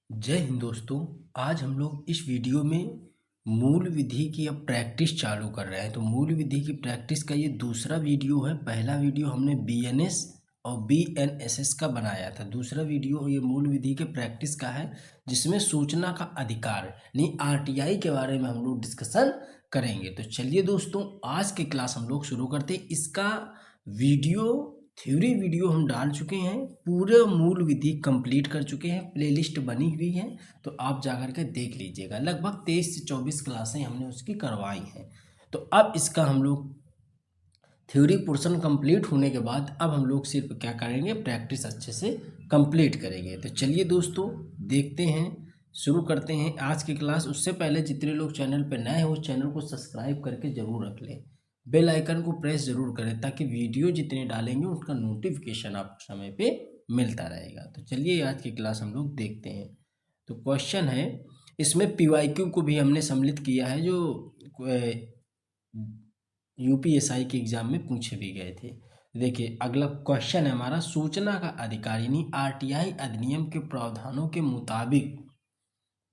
जय हिंद दोस्तों। आज हम लोग इस वीडियो में मूल विधि की अब प्रैक्टिस चालू कर रहे हैं। तो मूल विधि की प्रैक्टिस का ये दूसरा वीडियो है। पहला वीडियो हमने बीएनएस और बीएनएसएस का बनाया था। दूसरा वीडियो ये मूल विधि के प्रैक्टिस का है, जिसमें सूचना का अधिकार यानी आरटीआई के बारे में हम लोग डिस्कशन करेंगे। तो चलिए दोस्तों, आज की क्लास हम लोग शुरू करते हैं। इसका वीडियो थ्योरी वीडियो हम डाल चुके हैं, पूरे मूल विधि कंप्लीट कर चुके हैं, प्लेलिस्ट बनी हुई है, तो आप जाकर के देख लीजिएगा। लगभग 23 से 24 क्लासें हमने उसकी करवाई हैं। तो अब इसका हम लोग थ्योरी पोर्शन कंप्लीट होने के बाद अब हम लोग सिर्फ क्या करेंगे, प्रैक्टिस अच्छे से कंप्लीट करेंगे। तो चलिए दोस्तों, देखते हैं, शुरू करते हैं आज की क्लास। उससे पहले जितने लोग चैनल पर नए हैं उस चैनल को सब्सक्राइब करके ज़रूर रख लें, बेल आइकन को प्रेस ज़रूर करें, ताकि वीडियो जितने डालेंगे उसका नोटिफिकेशन आपको समय पे मिलता रहेगा। तो चलिए आज की क्लास हम लोग देखते हैं। तो क्वेश्चन है, इसमें पीवाईक्यू को भी हमने सम्मिलित किया है, जो यूपीएसआई के एग्जाम में पूछे भी गए थे। देखिए अगला क्वेश्चन है हमारा, सूचना का अधिकार यानी आरटीआई अधिनियम के प्रावधानों के मुताबिक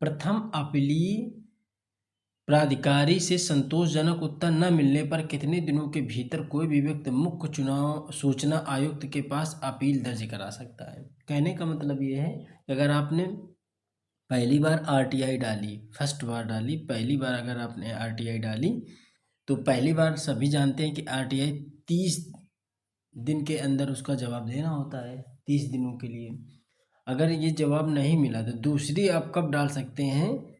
प्रथम अपीलीय प्राधिकारी से संतोषजनक उत्तर न मिलने पर कितने दिनों के भीतर कोई भी व्यक्ति मुख्य चुनाव सूचना आयुक्त के पास अपील दर्ज करा सकता है। कहने का मतलब ये है कि अगर आपने पहली बार आरटीआई डाली, फर्स्ट बार डाली, पहली बार अगर आपने आरटीआई डाली, तो पहली बार सभी जानते हैं कि आरटीआई 30 दिन के अंदर उसका जवाब देना होता है, 30 दिनों के लिए। अगर ये जवाब नहीं मिला तो दूसरी आप कब डाल सकते हैं,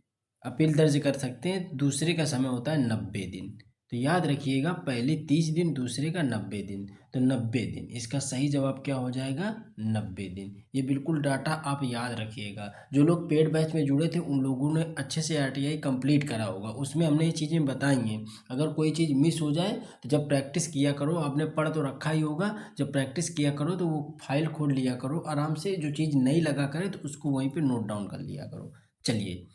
अपील दर्ज कर सकते हैं। दूसरे का समय होता है 90 दिन। तो याद रखिएगा, पहले 30 दिन, दूसरे का 90 दिन, तो 90 दिन इसका सही जवाब क्या हो जाएगा, 90 दिन। ये बिल्कुल डाटा आप याद रखिएगा। जो लोग पेड बैच में जुड़े थे उन लोगों ने अच्छे से आरटीआई कंप्लीट करा होगा, उसमें हमने ये चीज़ें बताई हैं। अगर कोई चीज़ मिस हो जाए तो जब प्रैक्टिस किया करो, आपने पढ़ तो रखा ही होगा, जब प्रैक्टिस किया करो तो वो फाइल खोल लिया करो आराम से, जो चीज़ नहीं लगा करे तो उसको वहीं पे नोट डाउन कर लिया करो। चलिए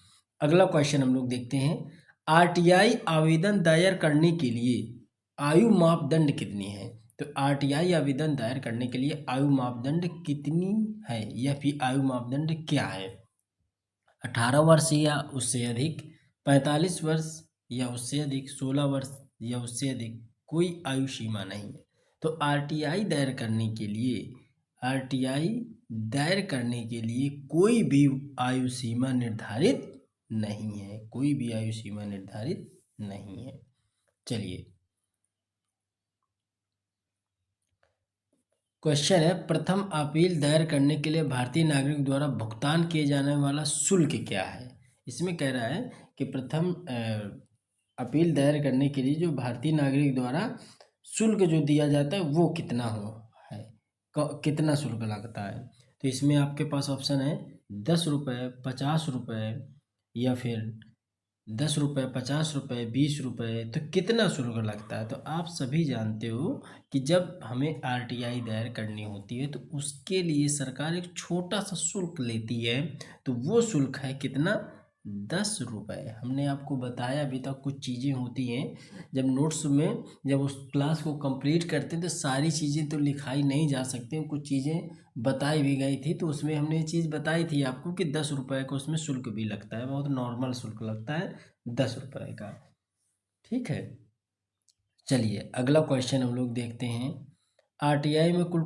अगला क्वेश्चन हम लोग देखते हैं। आरटीआई आवेदन दायर करने के लिए आयु मापदंड कितनी है? तो आरटीआई आवेदन दायर करने के लिए आयु मापदंड कितनी है, या फिर आयु मापदंड क्या है? 18 वर्ष या उससे अधिक, 45 वर्ष या उससे अधिक, 16 वर्ष या उससे अधिक, कोई आयु सीमा नहीं है। तो आरटीआई दायर करने के लिए कोई भी आयु सीमा निर्धारित नहीं है, कोई भी आयु सीमा निर्धारित नहीं है। चलिए क्वेश्चन है, प्रथम अपील दायर करने के लिए भारतीय नागरिक द्वारा भुगतान किए जाने वाला शुल्क क्या है? इसमें कह रहा है कि प्रथम अपील दायर करने के लिए जो भारतीय नागरिक द्वारा शुल्क जो दिया जाता है वो कितना है, कितना शुल्क लगता है। तो इसमें आपके पास ऑप्शन है 10 रुपये, 50 रुपये, या फिर 10 रुपये, 50 रुपये, 20 रुपये। तो कितना शुल्क लगता है? तो आप सभी जानते हो कि जब हमें आरटीआई दायर करनी होती है तो उसके लिए सरकार एक छोटा सा शुल्क लेती है। तो वो शुल्क है कितना, 10 रुपये। हमने आपको बताया अभी तक कुछ चीज़ें होती हैं, जब नोट्स में जब उस क्लास को कंप्लीट करते हैं तो सारी चीज़ें तो लिखाई नहीं जा सकती, कुछ चीज़ें बताई भी गई थी। तो उसमें हमने ये चीज़ बताई थी आपको कि 10 रुपये का उसमें शुल्क भी लगता है, बहुत नॉर्मल शुल्क लगता है 10 रुपये का। ठीक है, चलिए अगला क्वेश्चन हम लोग देखते हैं। आरटीआई में कुल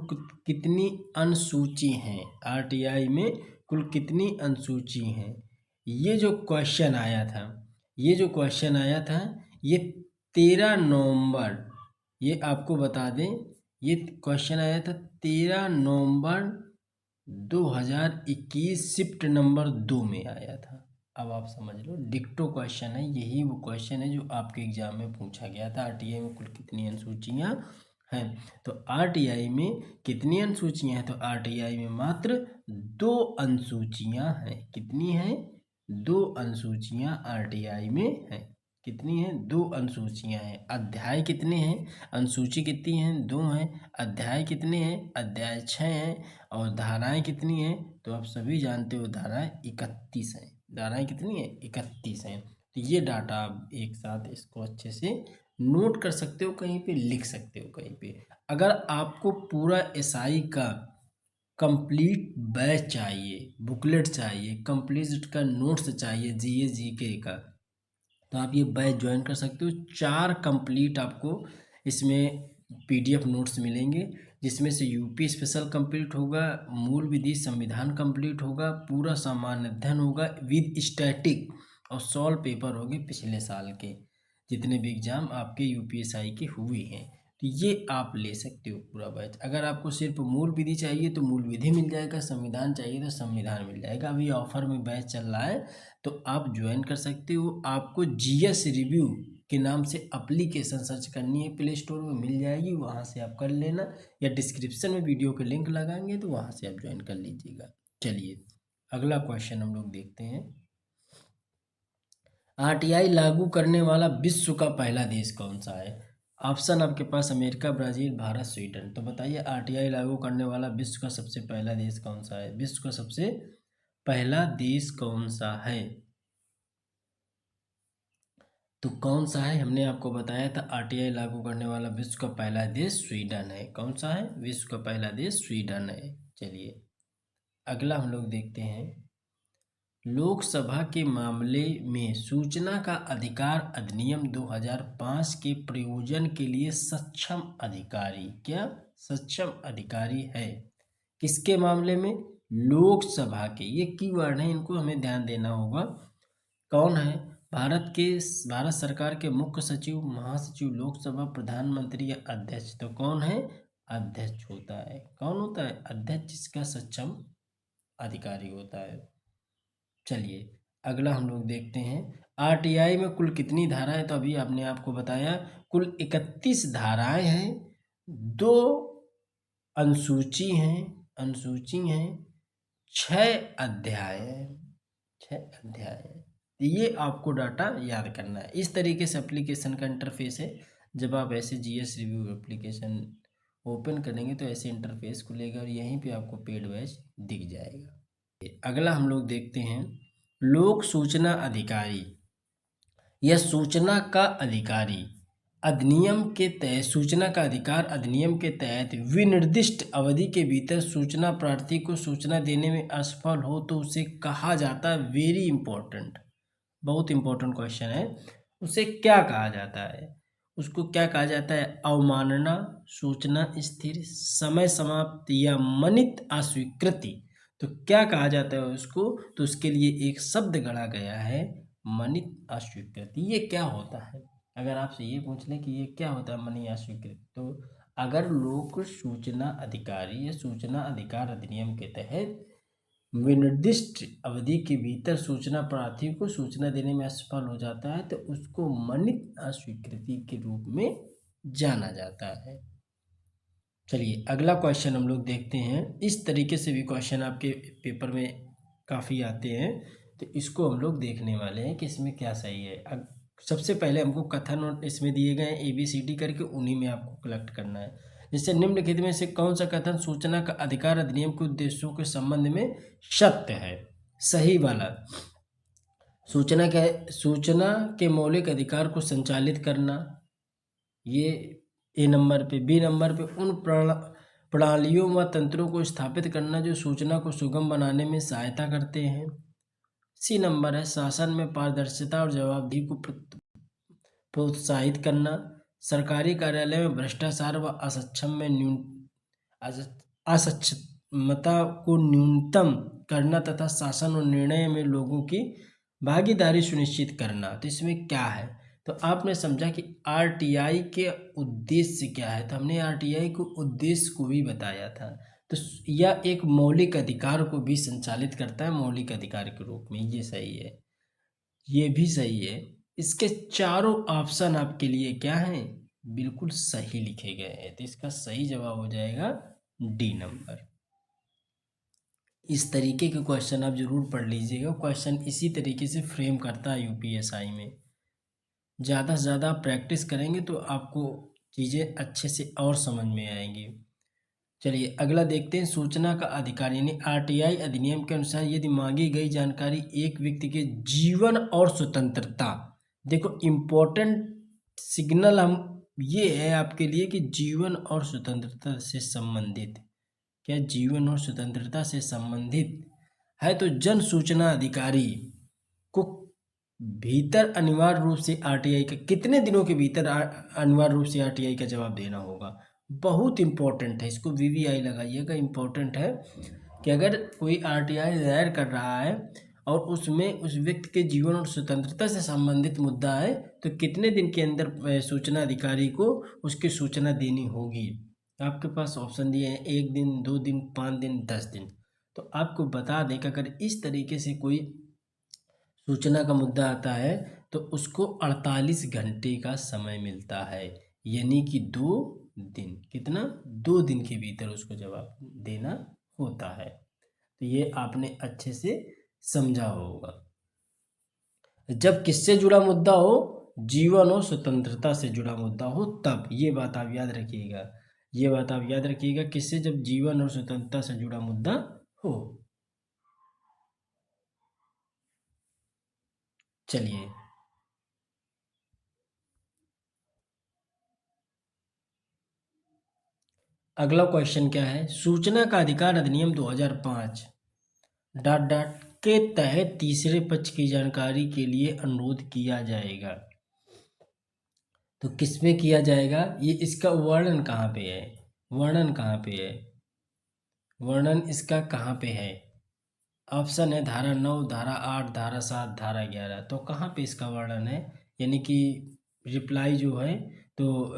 कितनी अनुसूची हैं? आरटीआई में कुल कितनी अनुसूची हैं? ये जो क्वेश्चन आया था, ये 13 नवंबर, ये आपको बता दें, ये क्वेश्चन आया था 13 नवंबर 2021, शिफ्ट नंबर 2 में आया था। अब आप समझ लो, डिक्टो क्वेश्चन है, यही वो क्वेश्चन है जो आपके एग्जाम में पूछा गया था। आरटीआई में कुल कितनी अनुसूचियां हैं? तो आरटीआई में कितनी अनुसूचियां हैं? तो आरटीआई में मात्र 2 अनुसूचियां हैं। कितनी हैं? 2 अनुसूचियां आरटीआई में हैं। कितनी हैं? 2 अनुसूचियां हैं। अध्याय कितने हैं? अनुसूची कितनी हैं? 2 हैं। अध्याय कितने हैं? अध्याय 6 हैं। और धाराएं कितनी हैं? तो आप सभी जानते हो, धाराएं 31 हैं। धाराएं कितनी हैं? 31 हैं। तो ये डाटा आप एक साथ इसको अच्छे से नोट कर सकते हो, कहीं पे लिख सकते हो कहीं पे। अगर आपको पूरा एसआई का कंप्लीट बैच चाहिए, बुकलेट चाहिए, कंप्लीट का नोट्स चाहिए जीए जीके का, तो आप ये बैच ज्वाइन कर सकते हो। 4 कंप्लीट आपको इसमें पीडीएफ नोट्स मिलेंगे, जिसमें से यूपी स्पेशल कंप्लीट होगा, मूल विधि संविधान कंप्लीट होगा, पूरा सामान्य अध्ययन होगा विद स्टैटिक, और सॉल्व पेपर होंगे पिछले साल के जितने भी एग्जाम आपके यूपीएसआई के हुए हैं। तो ये आप ले सकते हो पूरा बैच। अगर आपको सिर्फ मूल विधि चाहिए तो मूल विधि मिल जाएगा, संविधान चाहिए तो संविधान मिल जाएगा। अभी ऑफर में बैच चल रहा है तो आप ज्वाइन कर सकते हो। आपको जीएस रिव्यू के नाम से एप्लीकेशन सर्च करनी है, प्ले स्टोर में मिल जाएगी, वहाँ से आप कर लेना, या डिस्क्रिप्शन में वीडियो के लिंक लगाएंगे तो वहाँ से आप ज्वाइन कर लीजिएगा। चलिए अगला क्वेश्चन हम लोग देखते हैं। आरटीआई लागू करने वाला विश्व का पहला देश कौन सा है? ऑप्शन आपके पास अमेरिका, ब्राज़ील, भारत, स्वीडन। तो बताइए आरटीआई लागू करने वाला विश्व का सबसे पहला देश कौन सा है? विश्व का सबसे पहला देश कौन सा है? तो कौन सा है? हमने आपको बताया था आरटीआई लागू करने वाला विश्व का पहला देश स्वीडन है। कौन सा है? विश्व का पहला देश स्वीडन है। चलिए अगला हम लोग देखते हैं। लोकसभा के मामले में सूचना का अधिकार अधिनियम 2005 के प्रयोजन के लिए सक्षम अधिकारी, क्या सक्षम अधिकारी है? किसके मामले में? लोकसभा के। ये कीवर्ड है, इनको हमें ध्यान देना होगा। कौन है? भारत सरकार के मुख्य सचिव, महासचिव, लोकसभा, प्रधानमंत्री या अध्यक्ष। तो कौन है? अध्यक्ष होता है। कौन होता है? अध्यक्ष इसका सक्षम अधिकारी होता है। चलिए अगला हम लोग देखते हैं। आरटीआई में कुल कितनी धाराएं? तो अभी आपने आपको बताया कुल 31 धाराएं हैं, 2 अनुसूची हैं, 6 अध्याय हैं, 6 अध्याय हैं। ये आपको डाटा याद करना है। इस तरीके से एप्लीकेशन का इंटरफेस है। जब आप ऐसे जीएस रिव्यू एप्लीकेशन ओपन करेंगे तो ऐसे इंटरफेस खुलेगा और यहीं पे आपको पेड बैच दिख जाएगा। अगला हम लोग देखते हैं। लोक सूचना अधिकारी या सूचना का अधिकारी अधिनियम के तहत, सूचना का अधिकार अधिनियम के तहत विनिर्दिष्ट अवधि के भीतर सूचना प्रार्थी को सूचना देने में असफल हो तो उसे कहा जाता है, वेरी इंपॉर्टेंट, बहुत इंपॉर्टेंट क्वेश्चन है, उसे क्या कहा जाता है? उसको क्या कहा जाता है? अवमानना, सूचना स्थिर, समय समाप्त या मनित अस्वीकृति। तो क्या कहा जाता है उसको? तो उसके लिए एक शब्द गढ़ा गया है, मनित अस्वीकृति। ये क्या होता है? अगर आपसे ये पूछ लें कि ये क्या होता है मनित अस्वीकृति, तो अगर लोक सूचना अधिकारी या सूचना अधिकार अधिनियम के तहत विनिर्दिष्ट अवधि के भीतर सूचना प्रार्थी को सूचना देने में असफल हो जाता है तो उसको मनित अस्वीकृति के रूप में जाना जाता है। चलिए अगला क्वेश्चन हम लोग देखते हैं। इस तरीके से भी क्वेश्चन आपके पेपर में काफ़ी आते हैं, तो इसको हम लोग देखने वाले हैं कि इसमें क्या सही है। अब सबसे पहले हमको कथन और इसमें दिए गए ABCD करके उन्हीं में आपको कलेक्ट करना है। जैसे निम्नलिखित में से कौन सा कथन सूचना का अधिकार अधिनियम के उद्देश्यों के संबंध में सत्य है? सही वाला, सूचना के मौलिक अधिकार को संचालित करना, ये ए नंबर पे। बी नंबर पे उन प्रणालियों व तंत्रों को स्थापित करना जो सूचना को सुगम बनाने में सहायता करते हैं। सी नंबर है शासन में पारदर्शिता और जवाबदेही को प्रोत्साहित करना, सरकारी कार्यालय में भ्रष्टाचार व असक्षमता को न्यूनतम करना तथा शासन और निर्णय में लोगों की भागीदारी सुनिश्चित करना। तो इसमें क्या है? तो आपने समझा कि आरटीआई के उद्देश्य क्या है, तो हमने आरटीआई को उद्देश्य को भी बताया था। तो यह एक मौलिक अधिकार को भी संचालित करता है मौलिक अधिकार के रूप में। ये सही है, ये भी सही है। इसके चारों ऑप्शन आपके लिए क्या हैं? बिल्कुल सही लिखे गए हैं। तो इसका सही जवाब हो जाएगा डी नंबर। इस तरीके के क्वेश्चन आप जरूर पढ़ लीजिएगा। क्वेश्चन इसी तरीके से फ्रेम करता है यूपीएसआई में। ज़्यादा से ज़्यादा प्रैक्टिस करेंगे तो आपको चीज़ें अच्छे से और समझ में आएंगी। चलिए अगला देखते हैं। सूचना का अधिकार यानी आरटीआई अधिनियम के अनुसार यदि मांगी गई जानकारी एक व्यक्ति के जीवन और स्वतंत्रता, देखो इम्पोर्टेंट सिग्नल हम ये है आपके लिए कि जीवन और स्वतंत्रता से संबंधित क्या जीवन और स्वतंत्रता से संबंधित है तो जन सूचना अधिकारी को भीतर अनिवार्य रूप से आरटीआई का कितने दिनों के भीतर अनिवार्य रूप से आरटीआई का जवाब देना होगा। बहुत इंपॉर्टेंट है, इसको वीवीआई लगाइएगा। इंपॉर्टेंट है कि अगर कोई आरटीआई दायर कर रहा है और उसमें उस व्यक्ति के जीवन और स्वतंत्रता से संबंधित मुद्दा है तो कितने दिन के अंदर सूचना अधिकारी को उसकी सूचना देनी होगी। आपके पास ऑप्शन दिए हैं 1 दिन, 2 दिन, 5 दिन, 10 दिन। तो आपको बता दें कि अगर इस तरीके से कोई सूचना का मुद्दा आता है तो उसको 48 घंटे का समय मिलता है, यानी कि 2 दिन। कितना? 2 दिन के भीतर उसको जवाब देना होता है। तो ये आपने अच्छे से समझा होगा। जब किससे जुड़ा मुद्दा हो, जीवन और स्वतंत्रता से जुड़ा मुद्दा हो, तब ये बात आप याद रखिएगा। ये बात आप याद रखिएगा, किससे? जब जीवन और स्वतंत्रता से जुड़ा मुद्दा हो। चलिए अगला क्वेश्चन क्या है। सूचना का अधिकार अधिनियम 2005 डॉट डॉट के तहत तीसरे पक्ष की जानकारी के लिए अनुरोध किया जाएगा। तो किसमें किया जाएगा? ये इसका वर्णन कहाँ पे है? वर्णन कहाँ पे है? वर्णन इसका कहाँ पे है? ऑप्शन है धारा 9, धारा 8, धारा 7, धारा 11। तो कहाँ पे इसका वर्णन है? यानी कि रिप्लाई जो है तो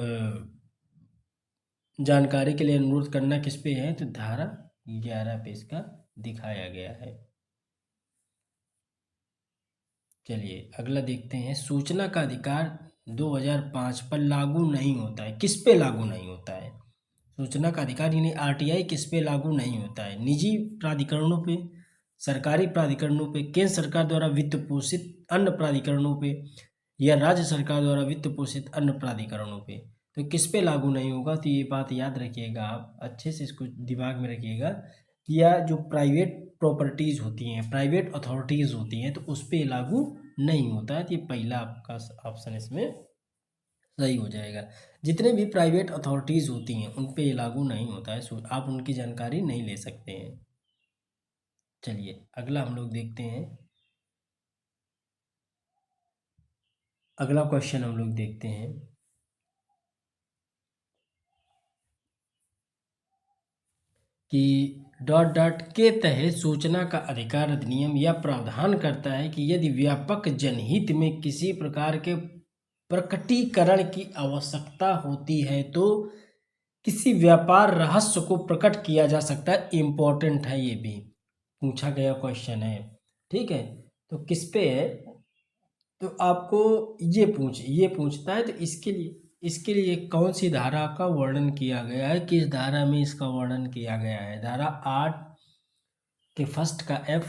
जानकारी के लिए अनुरोध करना किस पे है? तो धारा 11 पे इसका दिखाया गया है। चलिए अगला देखते हैं। सूचना का अधिकार 2005 पर लागू नहीं होता है। किस पे लागू नहीं होता है? सूचना का अधिकार यानी आरटीआई किस पे लागू नहीं होता है? निजी प्राधिकरणों पे, सरकारी प्राधिकरणों पे, केंद्र सरकार द्वारा वित्त पोषित अन्य प्राधिकरणों पे, या राज्य सरकार द्वारा वित्त पोषित अन्य प्राधिकरणों पे। तो किस पे लागू नहीं होगा? तो ये बात याद रखिएगा, आप अच्छे से इसको दिमाग में रखिएगा कि यह जो प्राइवेट प्रॉपर्टीज़ होती हैं, प्राइवेट अथॉरिटीज़ होती हैं, तो उस पर लागू नहीं होता है। तो ये पहला आपका ऑप्शन इसमें सही हो जाएगा। जितने भी प्राइवेट अथॉरिटीज़ होती हैं उन पे ये लागू नहीं होता है, आप उनकी जानकारी नहीं ले सकते हैं। चलिए अगला हम लोग देखते हैं। अगला क्वेश्चन हम लोग देखते हैं कि डॉट डॉट के तहत सूचना का अधिकार अधिनियम यह प्रावधान करता है कि यदि व्यापक जनहित में किसी प्रकार के प्रकटीकरण की आवश्यकता होती है तो किसी व्यापार रहस्य को प्रकट किया जा सकता है। इम्पोर्टेंट है, ये भी पूछा गया क्वेश्चन है। ठीक है, तो किस पे है? तो आपको ये पूछता है तो इसके लिए कौन सी धारा का वर्णन किया गया है, किस धारा में इसका वर्णन किया गया है? धारा 8 के फर्स्ट का F,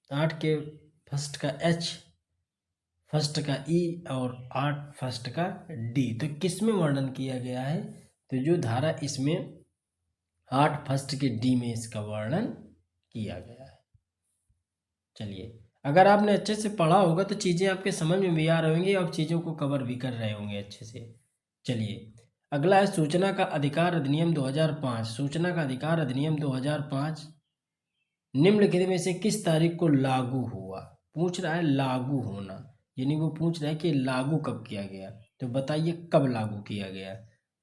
8 के फर्स्ट का H, फर्स्ट का E और 8 फर्स्ट का D। तो किस में वर्णन किया गया है? तो जो धारा इसमें 8 फर्स्ट के D में इसका वर्णन किया गया है। चलिए अगर आपने अच्छे से पढ़ा होगा तो चीज़ें आपके समझ में भी आ रही होंगी, आप चीज़ों को कवर भी कर रहे होंगे अच्छे से। चलिए अगला है सूचना का अधिकार अधिनियम 2005। सूचना का अधिकार अधिनियम 2005 निम्नलिखित में से किस तारीख को लागू हुआ? पूछ रहा है लागू होना, यानी वो पूछ रहा है कि लागू कब किया गया। तो बताइए कब लागू किया गया?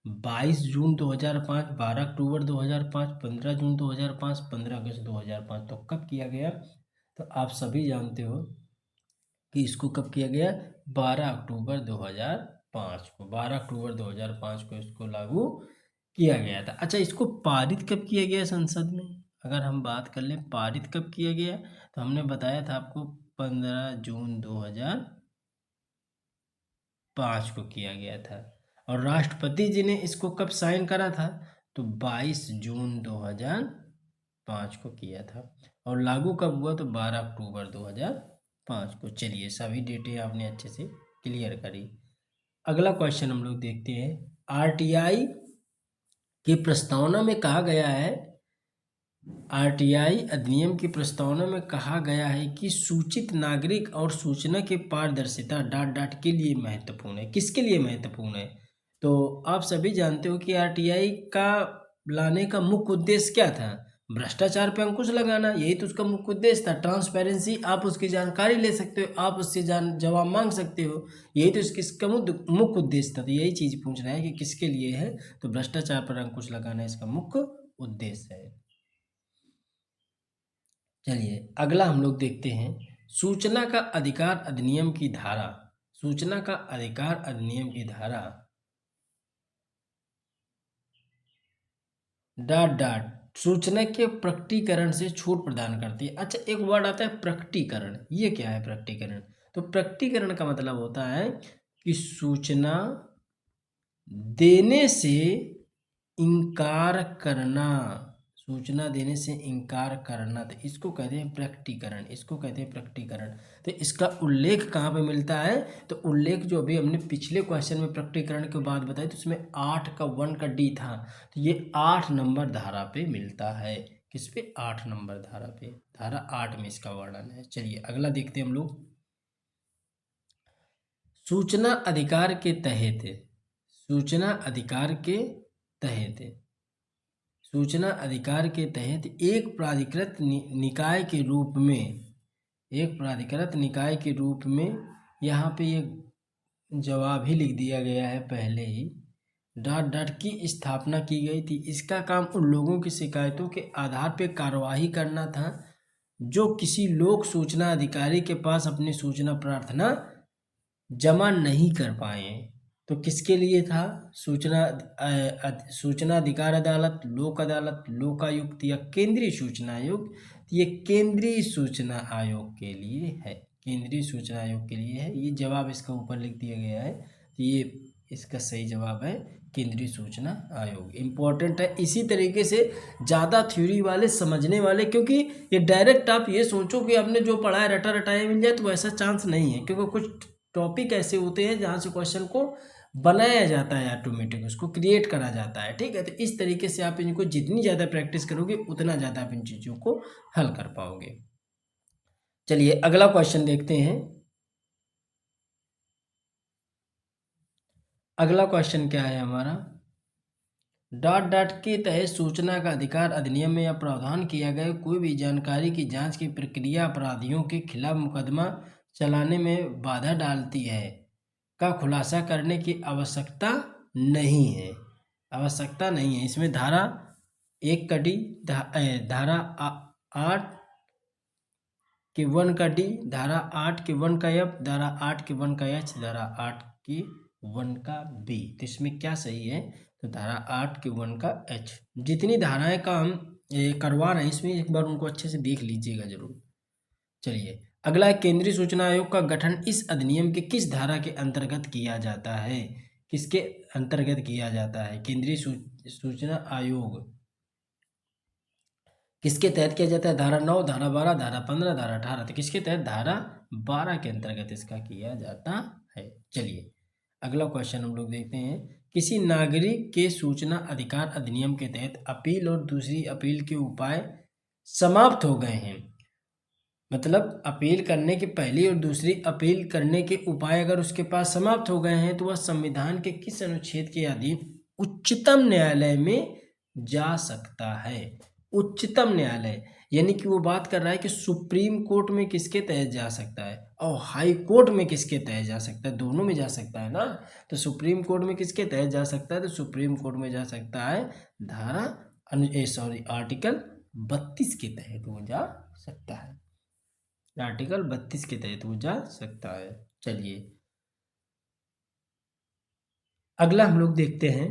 22 जून 2005, 12 अक्टूबर 2005, 15 जून 2005, 15 अगस्त 2005। तो कब किया गया? तो आप सभी जानते हो कि इसको कब किया गया? 12 अक्टूबर 2005 को, 12 अक्टूबर 2005 को इसको लागू किया गया था। अच्छा, इसको पारित कब किया गया संसद में? अगर हम बात कर लें पारित कब किया गया, तो हमने बताया था आपको 15 जून 2005 को किया गया था। और राष्ट्रपति जी ने इसको कब साइन करा था? तो 22 जून 2005 को किया था। और लागू कब हुआ? तो 12 अक्टूबर 2005 को। चलिए सभी डेटे आपने अच्छे से क्लियर करी। अगला क्वेश्चन हम लोग देखते हैं। आरटीआई की प्रस्तावना में कहा गया है, आरटीआई अधिनियम की प्रस्तावना में कहा गया है कि सूचित नागरिक और सूचना की पारदर्शिता डॉट डॉट के लिए महत्वपूर्ण है। किसके लिए महत्वपूर्ण है? तो आप सभी जानते हो कि आरटीआई का लाने का मुख्य उद्देश्य क्या था? भ्रष्टाचार पे अंकुश लगाना, यही तो उसका मुख्य उद्देश्य था। ट्रांसपेरेंसी, आप उसकी जानकारी ले सकते हो, आप उससे जवाब मांग सकते हो, यही तो इसका मुख्य उद्देश्य था। तो यही चीज़ पूछ रहा है कि किसके लिए है, तो भ्रष्टाचार पर अंकुश लगाना इसका मुख्य उद्देश्य है। चलिए अगला हम लोग देखते हैं सूचना का अधिकार अधिनियम की धारा। सूचना का अधिकार अधिनियम की धारा डॉट डॉट सूचना के प्रकटीकरण से छूट प्रदान करती है। अच्छा, एक वर्ड आता है प्रकटीकरण, ये क्या है प्रकटीकरण? तो प्रकटीकरण का मतलब होता है कि सूचना देने से इनकार करना। सूचना देने से इनकार करना, तो इसको कहते हैं प्रकटीकरण, इसको कहते हैं प्रकटीकरण। तो इसका उल्लेख कहाँ पे मिलता है? तो उल्लेख जो अभी हमने पिछले क्वेश्चन में प्रकटीकरण के बाद बताई, तो उसमें 8 का 1 का डी था, तो ये 8 नंबर धारा पे मिलता है। किस पे? 8 नंबर धारा पे, धारा 8 में इसका वर्णन है। चलिए अगला देखते हैं हम लोग। सूचना अधिकार के तहत, सूचना अधिकार के तहत, सूचना अधिकार के तहत एक प्राधिकृत निकाय के रूप में, एक प्राधिकृत निकाय के रूप में, यहाँ पे ये जवाब ही लिख दिया गया है पहले ही, डॉट डॉट की स्थापना की गई थी। इसका काम उन लोगों की शिकायतों के आधार पर कार्यवाही करना था जो किसी लोक सूचना अधिकारी के पास अपनी सूचना प्रार्थना जमा नहीं कर पाए। तो किसके लिए था? सूचना अधिकार अदालत, लोक अदालत, लोकायुक्त या केंद्रीय सूचना आयोग। ये केंद्रीय सूचना आयोग के लिए है, केंद्रीय सूचना आयोग के लिए है। ये जवाब इसका ऊपर लिख दिया गया है, तो ये इसका सही जवाब है केंद्रीय सूचना आयोग। इम्पोर्टेंट है। इसी तरीके से ज़्यादा थ्योरी वाले समझने वाले, क्योंकि ये डायरेक्ट आप ये सोचो कि आपने जो पढ़ा है रटा रटाया मिल जाए, तो ऐसा चांस नहीं है, क्योंकि कुछ टॉपिक ऐसे होते हैं जहाँ से क्वेश्चन को बनाया जाता है, ऑटोमेटिक उसको क्रिएट करा जाता है। ठीक है, तो इस तरीके से आप इनको जितनी ज़्यादा प्रैक्टिस करोगे उतना ज़्यादा आप इन चीज़ों को हल कर पाओगे। चलिए अगला क्वेश्चन देखते हैं। अगला क्वेश्चन क्या है हमारा? डॉट डॉट के तहत सूचना का अधिकार अधिनियम में यह प्रावधान किया गया, कोई भी जानकारी की जांच की प्रक्रिया अपराधियों के खिलाफ मुकदमा चलाने में बाधा डालती है का खुलासा करने की आवश्यकता नहीं है। आवश्यकता नहीं है। इसमें धारा 1 का डी, धारा 8 के 1 का डी, धारा 8 के 1 का एफ, धारा 8 के 1 का एच, धारा 8 के 1 का बी। तो इसमें क्या सही है? तो धारा 8 के 1 का एच। जितनी धाराएं का हम करवा रहे हैं इसमें एक बार उनको अच्छे से देख लीजिएगा जरूर। चलिए अगला है केंद्रीय सूचना आयोग का गठन इस अधिनियम के किस धारा के अंतर्गत किया जाता है? किसके अंतर्गत किया जाता है? केंद्रीय सूचना आयोग किसके तहत किया जाता है? धारा 9, धारा 12, धारा 15, धारा 18। तो किसके तहत? धारा 12 के अंतर्गत इसका किया जाता है। चलिए अगला क्वेश्चन हम लोग देखते हैं। किसी नागरिक के सूचना अधिकार अधिनियम के तहत अपील और दूसरी अपील के उपाय समाप्त हो गए हैं। मतलब अपील करने की पहली और दूसरी अपील करने के उपाय अगर उसके पास समाप्त हो गए हैं, तो वह संविधान के किस अनुच्छेद के अधीन उच्चतम न्यायालय में जा सकता है? उच्चतम न्यायालय यानी कि वो बात कर रहा है कि सुप्रीम कोर्ट में किसके तहत जा सकता है और हाई कोर्ट में किसके तहत जा सकता है? दोनों में जा सकता है ना। तो सुप्रीम कोर्ट में किसके तहत जा सकता है? तो सुप्रीम कोर्ट में जा सकता है धारा आर्टिकल 32 के तहत वो जा सकता है। आर्टिकल 32 के तहत वो जा सकता है। चलिए अगला हम लोग देखते हैं।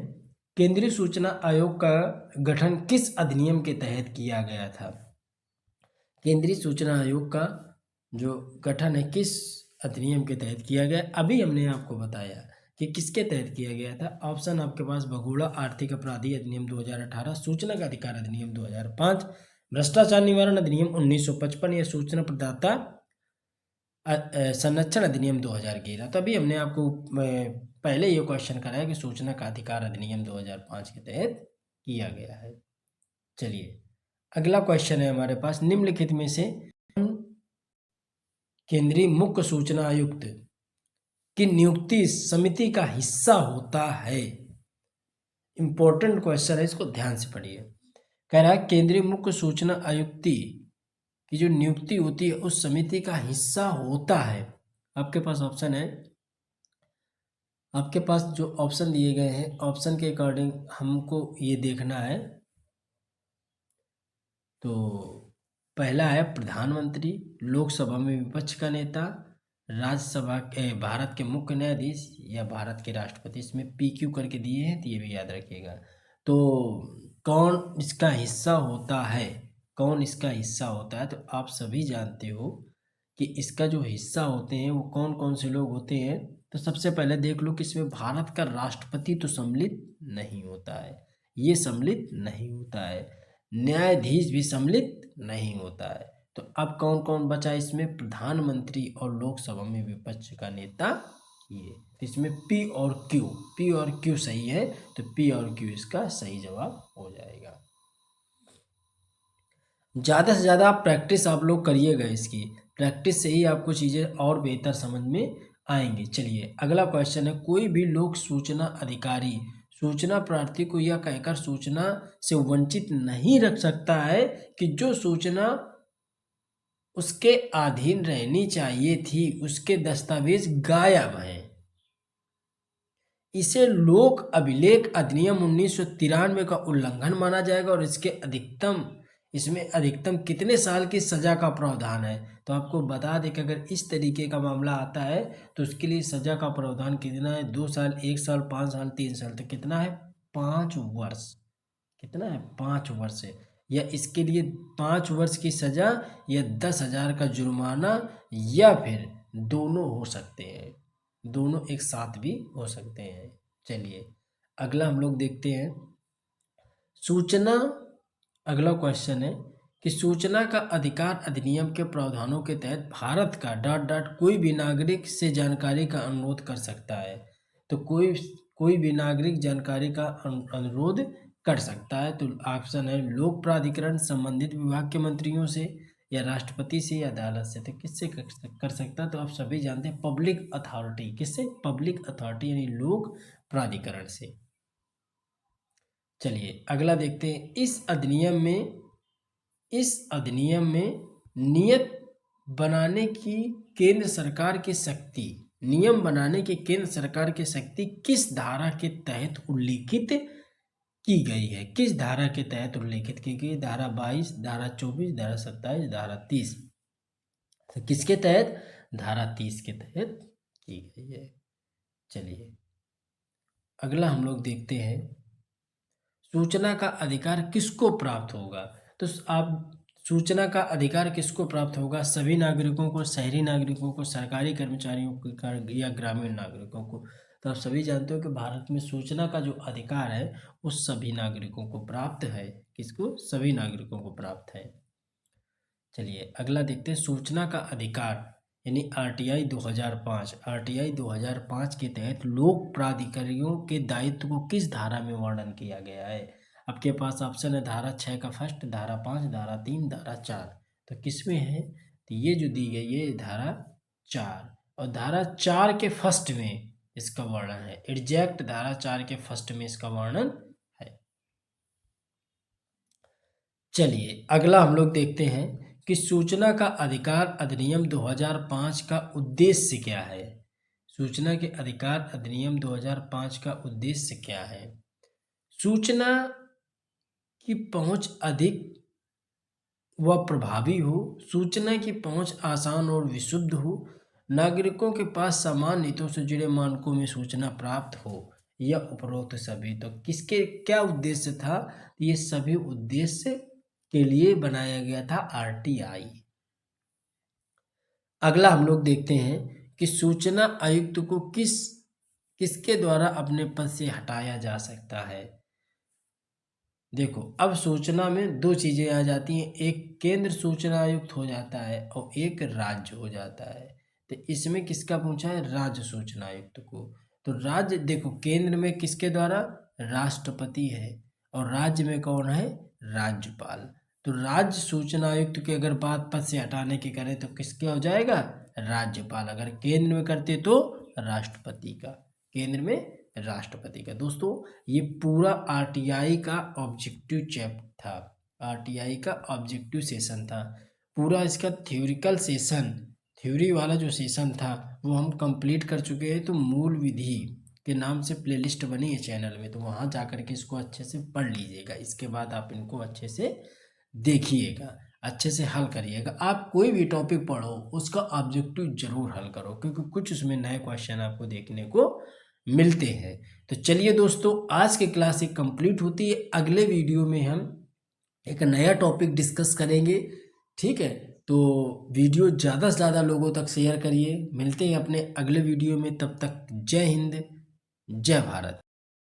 केंद्रीय सूचना आयोग का गठन किस अधिनियम के तहत किया गया था? केंद्रीय सूचना आयोग का जो गठन है किस अधिनियम के तहत किया गया? अभी हमने आपको बताया कि किसके तहत किया गया था। ऑप्शन आपके पास भगोड़ा आर्थिक अपराधी अधिनियम 2018, सूचना का अधिकार अधिनियम 2005, भ्रष्टाचार निवारण अधिनियम 1955 या सूचना प्रदाता संरक्षण अधिनियम 2011। तभी हमने आपको पहले ये क्वेश्चन कराया कि सूचना का अधिकार अधिनियम 2005 के तहत किया गया है। चलिए अगला क्वेश्चन है हमारे पास, निम्नलिखित में से केंद्रीय मुख्य सूचना आयुक्त की नियुक्ति समिति का हिस्सा होता है? इंपॉर्टेंट क्वेश्चन है, इसको ध्यान से पढ़िए। कह रहा है केंद्रीय मुख्य सूचना आयुक्ति की जो नियुक्ति होती है उस समिति का हिस्सा होता है। आपके पास ऑप्शन है, आपके पास जो ऑप्शन दिए गए हैं ऑप्शन के अकॉर्डिंग हमको ये देखना है। तो पहला है प्रधानमंत्री, लोकसभा में विपक्ष का नेता, राज्यसभा के भारत के मुख्य न्यायाधीश या भारत के राष्ट्रपति। इसमें PQ करके दिए हैं तो ये भी याद रखिएगा। तो कौन इसका हिस्सा होता है, कौन इसका हिस्सा होता है, तो आप सभी जानते हो कि इसका जो हिस्सा होते हैं वो कौन कौन से लोग होते हैं। तो सबसे पहले देख लो कि इसमें भारत का राष्ट्रपति तो सम्मिलित नहीं होता है, ये सम्मिलित नहीं होता है, न्यायाधीश भी सम्मिलित नहीं होता है। तो अब कौन कौन बचा इसमें, प्रधानमंत्री और लोकसभा में विपक्ष का नेता, ये। तो इसमें P और Q सही है, तो P और Q इसका सही जवाब हो जाएगा। ज़्यादा से ज़्यादा प्रैक्टिस आप लोग करिएगा, इसकी प्रैक्टिस से ही आपको चीज़ें और बेहतर समझ में आएंगी। चलिए अगला क्वेश्चन है, कोई भी लोक सूचना अधिकारी सूचना प्रार्थी को यह कहकर सूचना से वंचित नहीं रख सकता है कि जो सूचना उसके अधीन रहनी चाहिए थी उसके दस्तावेज गायब हैं। इसे लोक अभिलेख अधिनियम 1993 का उल्लंघन माना जाएगा और इसमें अधिकतम कितने साल की सजा का प्रावधान है। तो आपको बता दें कि अगर इस तरीके का मामला आता है तो उसके लिए सजा का प्रावधान कितना है, 2 साल, 1 साल, 5 साल, 3 साल। तो कितना है, 5 वर्ष। कितना है, 5 वर्ष है। या इसके लिए 5 वर्ष की सजा या 10,000 का जुर्माना या फिर दोनों हो सकते हैं, दोनों एक साथ भी हो सकते हैं। चलिए अगला हम लोग देखते हैं सूचना। अगला क्वेश्चन है कि सूचना का अधिकार अधिनियम के प्रावधानों के तहत भारत का ... कोई भी नागरिक से जानकारी का अनुरोध कर सकता है। तो कोई भी नागरिक जानकारी का अनुरोध कर सकता है। तो ऑप्शन है लोक प्राधिकरण, संबंधित विभाग के मंत्रियों से या राष्ट्रपति से या अदालत से। तो किससे कर सकता है, तो आप सभी जानते हैं पब्लिक अथॉरिटी। किससे, पब्लिक अथॉरिटी यानी लोक प्राधिकरण से। चलिए अगला देखते हैं, इस अधिनियम में नियम बनाने की केंद्र सरकार की शक्ति किस धारा के तहत उल्लिखित की गई है। किस धारा के तहत उल्लिखित की गई, धारा 22, धारा 24, धारा 27, धारा 30। तो किसके तहत, धारा 30 के तहत की गई है। चलिए अगला हम लोग देखते हैं सूचना का अधिकार किसको प्राप्त होगा। तो आप सूचना का अधिकार किसको प्राप्त होगा, सभी नागरिकों को, शहरी नागरिकों को, सरकारी कर्मचारियों को या ग्रामीण नागरिकों को। तो आप सभी जानते हो कि भारत में सूचना का जो अधिकार है वो सभी नागरिकों को प्राप्त है। किसको, सभी नागरिकों को प्राप्त है। चलिए अगला देखते हैं सूचना का अधिकार यानी RTI 2005 के तहत लोक प्राधिकारियों के दायित्व को किस धारा में वर्णन किया गया है। आपके पास ऑप्शन है धारा 6 का फर्स्ट, धारा 5, धारा 3, धारा 4। तो किसमें है, तो ये जो दी गई है धारा 4, और धारा 4 के फर्स्ट में इसका वर्णन है। एग्जैक्ट धारा 4 के फर्स्ट में इसका वर्णन है। चलिए अगला हम लोग देखते हैं कि सूचना का अधिकार अधिनियम 2005 का उद्देश्य क्या है। सूचना के अधिकार अधिनियम 2005 का उद्देश्य क्या है, सूचना की पहुंच अधिक व प्रभावी हो, सूचना की पहुंच आसान और विशुद्ध हो, नागरिकों के पास समान हितों से जुड़े मानकों में सूचना प्राप्त हो, या उपरोक्त सभी। तो किसके क्या उद्देश्य था, ये सभी उद्देश्य के लिए बनाया गया था RTI। अगला हम लोग देखते हैं कि सूचना आयुक्त को किसके द्वारा अपने पद से हटाया जा सकता है। देखो अब सूचना में दो चीजें आ जाती हैं, एक केंद्र सूचना आयुक्त हो जाता है और एक राज्य हो जाता है। तो इसमें किसका पूछा है, राज्य सूचना आयुक्त को। तो राज्य देखो केंद्र में किसके द्वारा, राष्ट्रपति है, और राज्य में कौन है, राज्यपाल। तो राज्य सूचना आयुक्त की अगर बात पद से हटाने की करें तो किसके हो जाएगा, राज्यपाल। अगर केंद्र में करते तो राष्ट्रपति का, केंद्र में राष्ट्रपति का। दोस्तों ये पूरा आरटीआई का ऑब्जेक्टिव चैप्टर था, आरटीआई का ऑब्जेक्टिव सेशन था। पूरा इसका थ्योरिकल सेशन, थ्योरी वाला जो सेशन था वो हम कंप्लीट कर चुके हैं। तो मूल विधि के नाम से प्लेलिस्ट बनी है चैनल में, तो वहाँ जा कर के इसको अच्छे से पढ़ लीजिएगा। इसके बाद आप इनको अच्छे से देखिएगा, अच्छे से हल करिएगा। आप कोई भी टॉपिक पढ़ो उसका ऑब्जेक्टिव जरूर हल करो, क्योंकि कुछ उसमें नए क्वेश्चन आपको देखने को मिलते हैं। तो चलिए दोस्तों, आज की क्लास एक कंप्लीट होती है। अगले वीडियो में हम एक नया टॉपिक डिस्कस करेंगे, ठीक है। तो वीडियो ज़्यादा से ज़्यादा लोगों तक शेयर करिए। मिलते हैं अपने अगले वीडियो में, तब तक जय हिंद, जय भारत।